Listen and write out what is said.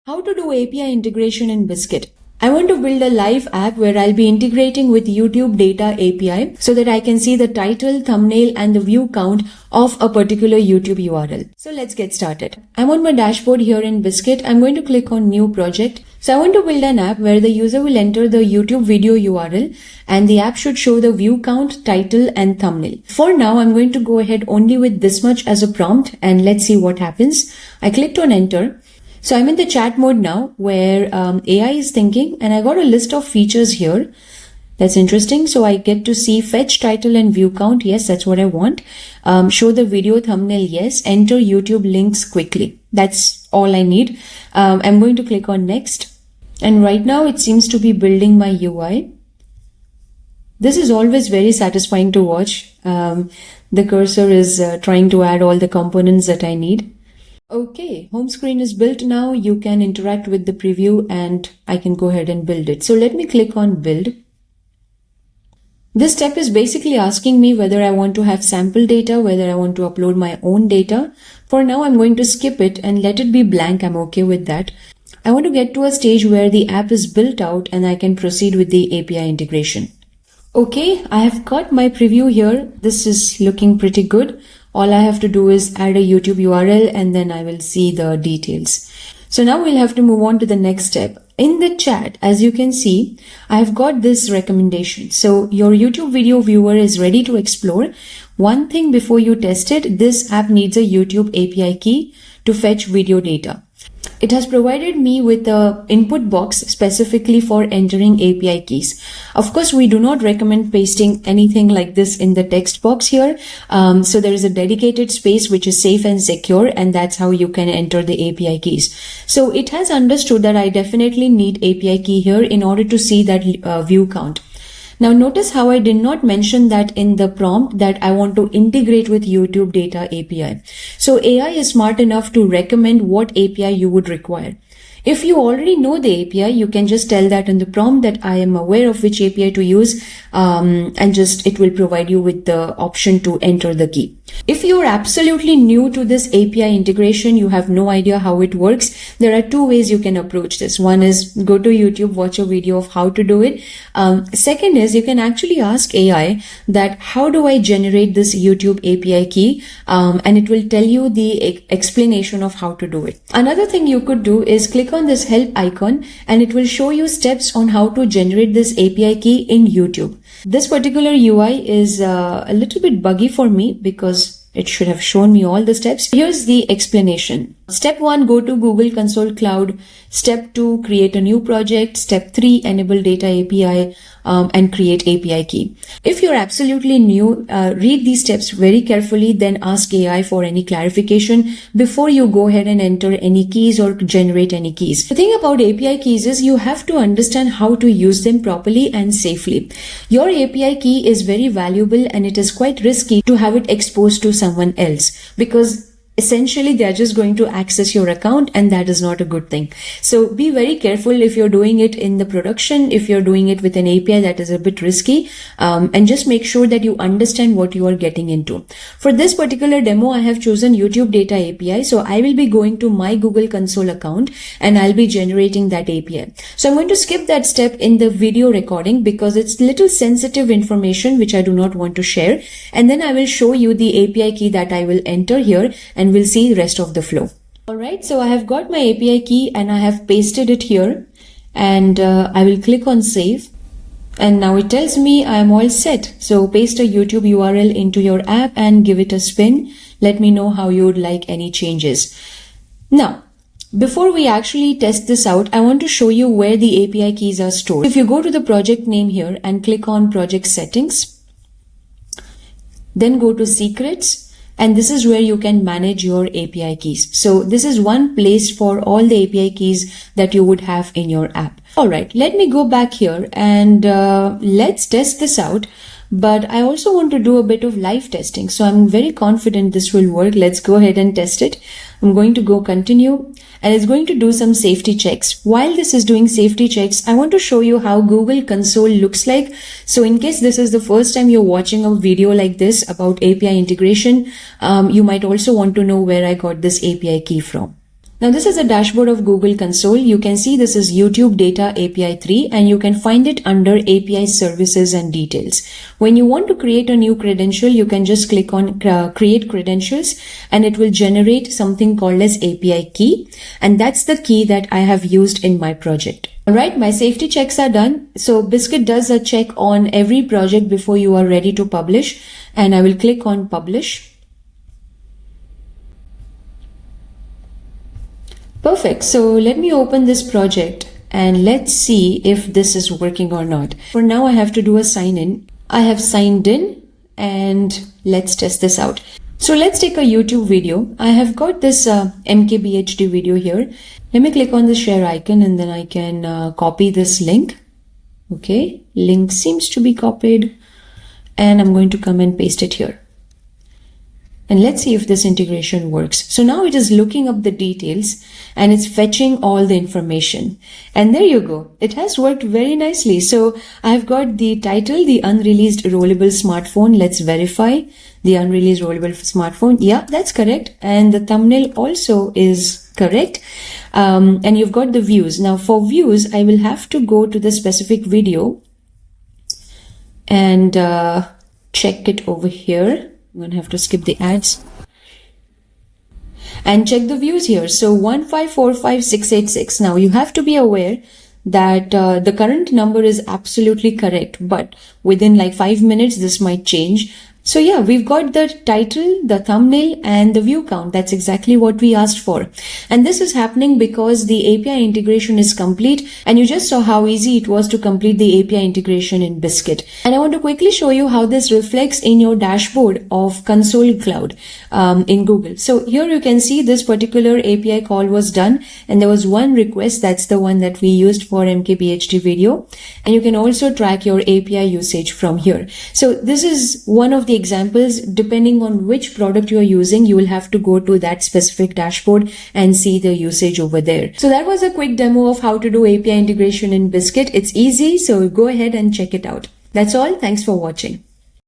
How to do API integration in Biscuit. I want to build a live app where I'll be integrating with YouTube Data API so that I can see the title, thumbnail, and the view count of a particular YouTube URL. So let's get started. I'm on my dashboard here in Biscuit. I'm going to click on New Project. So I want to build an app where the user will enter the YouTube video URL and the app should show the view count, title, and thumbnail. For now, I'm going to go ahead only with this much as a prompt and let's see what happens. I clicked on Enter. So I'm in the chat mode now where AI is thinking, and I got a list of features here. That's interesting. So I get to see fetch title and view count. Yes, that's what I want. Show the video thumbnail. Yes. Enter YouTube links quickly. That's all I need. I'm going to click on next. And right now it seems to be building my UI. This is always very satisfying to watch. The cursor is trying to add all the components that I need. Okay, home screen is built now. You can interact with the preview and I can go ahead and build it. So let me click on build. This step is basically asking me whether I want to have sample data, whether I want to upload my own data. For now, I'm going to skip it and let it be blank. I'm okay with that. I want to get to a stage where the app is built out and I can proceed with the API integration. Okay, I have got my preview here. This is looking pretty good. All I have to do is add a YouTube URL and then I will see the details. So now we'll have to move on to the next step. In the chat, as you can see, I have got this recommendation. So your YouTube video viewer is ready to explore. One thing before you test it, this app needs a YouTube API key to fetch video data. It has provided me with an input box specifically for entering API keys. Of course, we do not recommend pasting anything like this in the text box here. So there is a dedicated space which is safe and secure, and that's how you can enter the API keys. So it has understood that I definitely need API key here in order to see that view count. Now notice how I did not mention that in the prompt that I want to integrate with YouTube Data API. So AI is smart enough to recommend what API you would require. If you already know the API, you can just tell that in the prompt that I am aware of which API to use and it will provide you with the option to enter the key. If you're absolutely new to this API integration, you have no idea how it works, there are two ways you can approach this. One is go to YouTube, watch a video of how to do it. Second is you can actually ask AI that how do I generate this YouTube API key and it will tell you the explanation of how to do it. Another thing you could do is click on this help icon and it will show you steps on how to generate this API key in YouTube. This particular UI is a little bit buggy for me because it should have shown me all the steps. Here's the explanation. Step 1, go to Google Console Cloud. Step 2, create a new project. Step 3, enable Data API and create API key. If you're absolutely new, read these steps very carefully, then ask AI for any clarification before you go ahead and enter any keys or generate any keys. The thing about API keys is you have to understand how to use them properly and safely. Your API key is very valuable and it is quite risky to have it exposed to someone else because essentially they are just going to access your account and that is not a good thing. So be very careful if you're doing it in the production, if you're doing it with an API that is a bit risky, and just make sure that you understand what you are getting into. For this particular demo, I have chosen YouTube Data API. So I will be going to my Google Console account and I'll be generating that API. So I'm going to skip that step in the video recording because it's little sensitive information which I do not want to share. And then I will show you the API key that I will enter here and we'll see the rest of the flow. Alright, so I have got my API key and I have pasted it here and I will click on save and now it tells me I am all set. So paste a YouTube URL into your app and give it a spin. Let me know how you would like any changes. Now, before we actually test this out, I want to show you where the API keys are stored. If you go to the project name here and click on project settings, then go to secrets. And this is where you can manage your API keys. So this is one place for all the API keys that you would have in your app. All right, let me go back here and let's test this out. But I also want to do a bit of live testing. So I'm very confident this will work. Let's go ahead and test it. I'm going to go continue and it's going to do some safety checks. While this is doing safety checks, I want to show you how Google Console looks like. So in case this is the first time you're watching a video like this about API integration, you might also want to know where I got this API key from. Now this is a dashboard of Google Console. You can see this is YouTube Data API 3 and you can find it under API Services and Details. When you want to create a new credential, you can just click on Create Credentials and it will generate something called as API key. And that's the key that I have used in my project. Alright, my safety checks are done. So Biscuit does a check on every project before you are ready to publish. And I will click on Publish. Perfect. So let me open this project and let's see if this is working or not. For now, I have to do a sign in. I have signed in and let's test this out. So let's take a YouTube video. I have got this MKBHD video here. Let me click on the share icon and then I can copy this link. Okay, link seems to be copied and I'm going to come and paste it here. And let's see if this integration works. So now it is looking up the details and it's fetching all the information. And there you go. It has worked very nicely. So I've got the title, the unreleased rollable smartphone. Let's verify the unreleased rollable smartphone. Yeah, that's correct. And the thumbnail also is correct. And you've got the views. Now for views, I will have to go to the specific video and check it over here. I'm going to have to skip the ads and check the views here. So 1545686. Now you have to be aware that the current number is absolutely correct, but within like 5 minutes, this might change. So yeah, we've got the title, the thumbnail and the view count. That's exactly what we asked for. And this is happening because the API integration is complete and you just saw how easy it was to complete the API integration in Biscuit. And I want to quickly show you how this reflects in your dashboard of Console Cloud in Google. So here you can see this particular API call was done and there was one request. That's the one that we used for MKBHD video. And you can also track your API usage from here. So this is one of the examples. Depending on which product you are using, you will have to go to that specific dashboard and see the usage over there. So that was a quick demo of how to do API integration in Biscuit. It's easy, so go ahead and check it out. That's all. Thanks for watching.